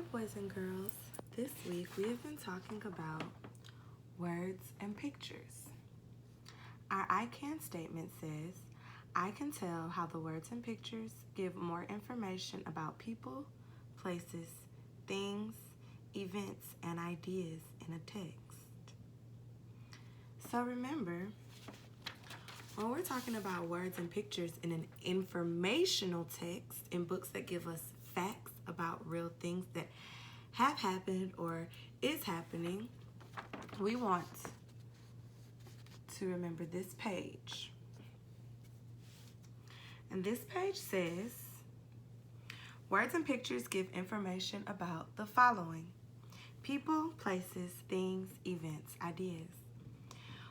boys and girls. This week we have been talking about words and pictures. Our I can statement says, I can tell how the words and pictures give more information about people, places, things, events, and ideas in a text. So remember, when we're talking about words and pictures in an informational text, in books that give us facts about real things that have happened or is happening, we want to remember this page. And this page says, words and pictures give information about the following: people, places, things, events, ideas.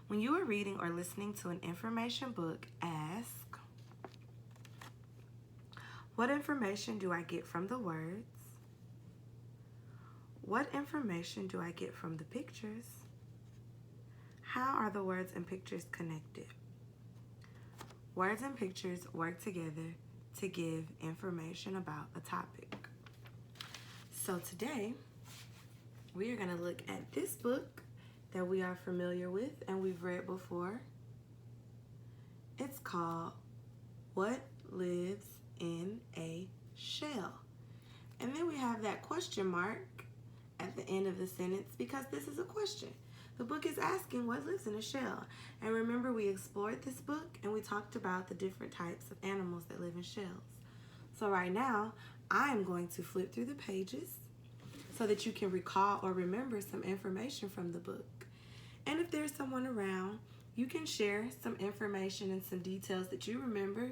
When you are reading or listening to an information book, ask, what information do I get from the words? What information do I get from the pictures? How are the words and pictures connected? Words and pictures work together to give information about a topic. So today, we are going to look at this book that we are familiar with and we've read before. It's called What Lives in a Shell? And then we have that question mark at the end of the sentence because this is a question. The book is asking what lives in a shell. And remember, we explored this book and we talked about the different types of animals that live in shells. So right now, I am going to flip through the pages so that you can recall or remember some information from the book. And if there's someone around, you can share some information and some details that you remember.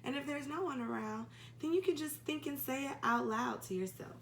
And if there's no one around, then you can just think and say it out loud to yourself.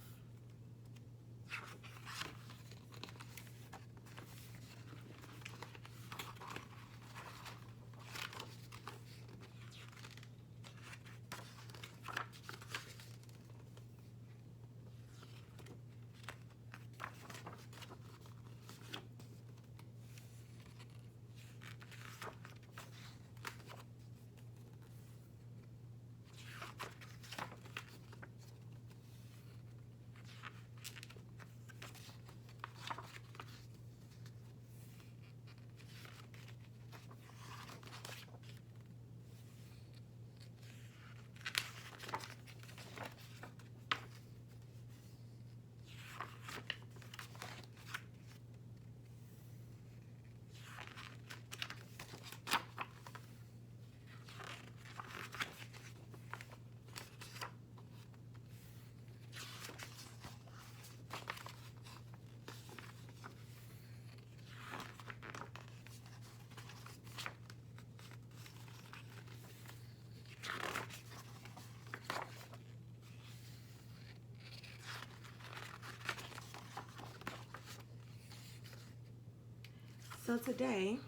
So today,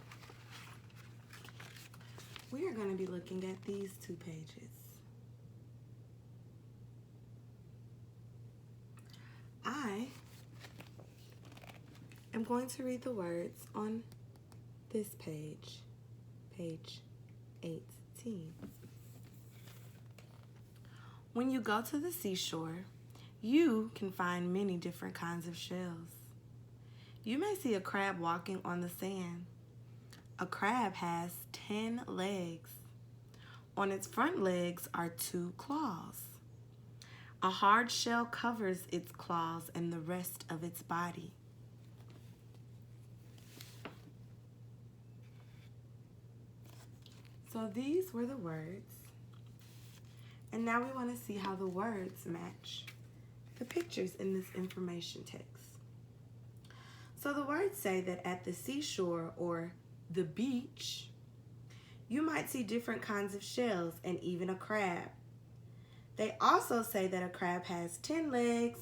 we are going to be looking at these two pages. I am going to read the words on this page, page 18. When you go to the seashore, you can find many different kinds of shells. You may see a crab walking on the sand. A crab has 10 legs. On its front legs are 2 claws. A hard shell covers its claws and the rest of its body. So these were the words. And now we want to see how the words match the pictures in this information text. So the words say that at the seashore or the beach, you might see different kinds of shells and even a crab. They also say that a crab has 10 legs,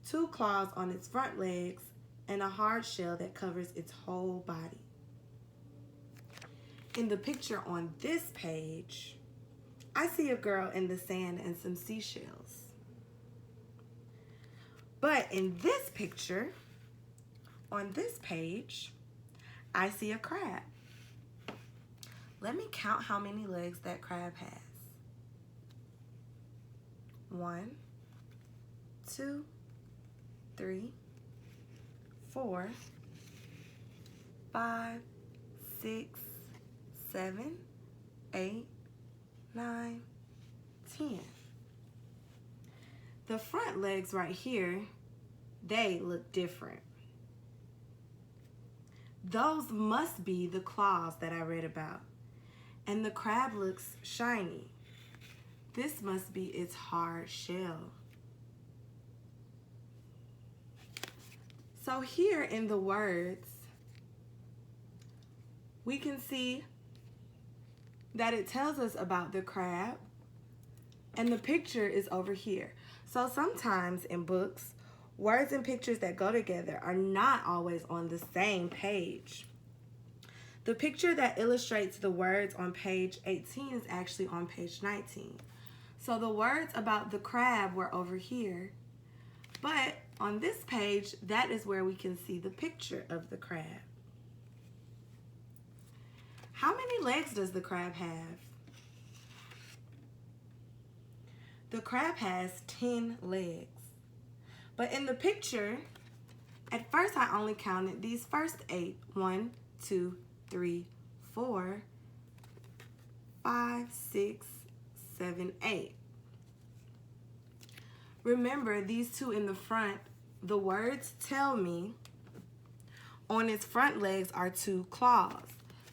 2 claws on its front legs, and a hard shell that covers its whole body. In the picture on this page, I see a girl in the sand and some seashells. But in this picture, on this page, I see a crab. Let me count how many legs that crab has. 1, 2, 3, 4, 5, 6, 7, 8, 9, 10. The front legs right here, they look different. Those must be the claws that I read about. And the crab looks shiny. This must be its hard shell. So here in the words, we can see that it tells us about the crab, and the picture is over here. So sometimes in books, words and pictures that go together are not always on the same page. The picture that illustrates the words on page 18 is actually on page 19. So the words about the crab were over here, but on this page, that is where we can see the picture of the crab. How many legs does the crab have? The crab has 10 legs. But in the picture, at first I only counted these first 8. 1, 2, 3, 4, 5, 6, 7, 8. Remember, these two in the front, the words tell me on its front legs are 2 claws.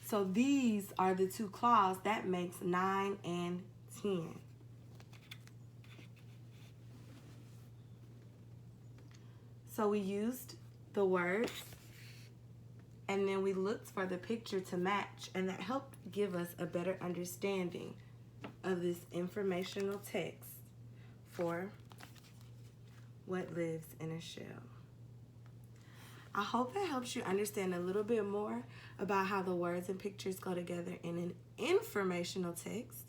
So these are the 2 claws. That makes 9 and 10. So we used the words, and then we looked for the picture to match, and that helped give us a better understanding of this informational text for what lives in a shell. I hope that helps you understand a little bit more about how the words and pictures go together in an informational text.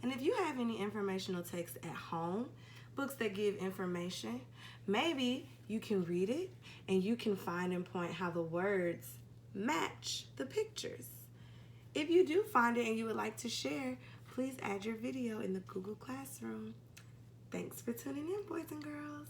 And if you have any informational text at home, books that give information, maybe you can read it and you can find and point how the words match the pictures. If you do find it and you would like to share, please add your video in the Google Classroom. Thanks for tuning in, boys and girls.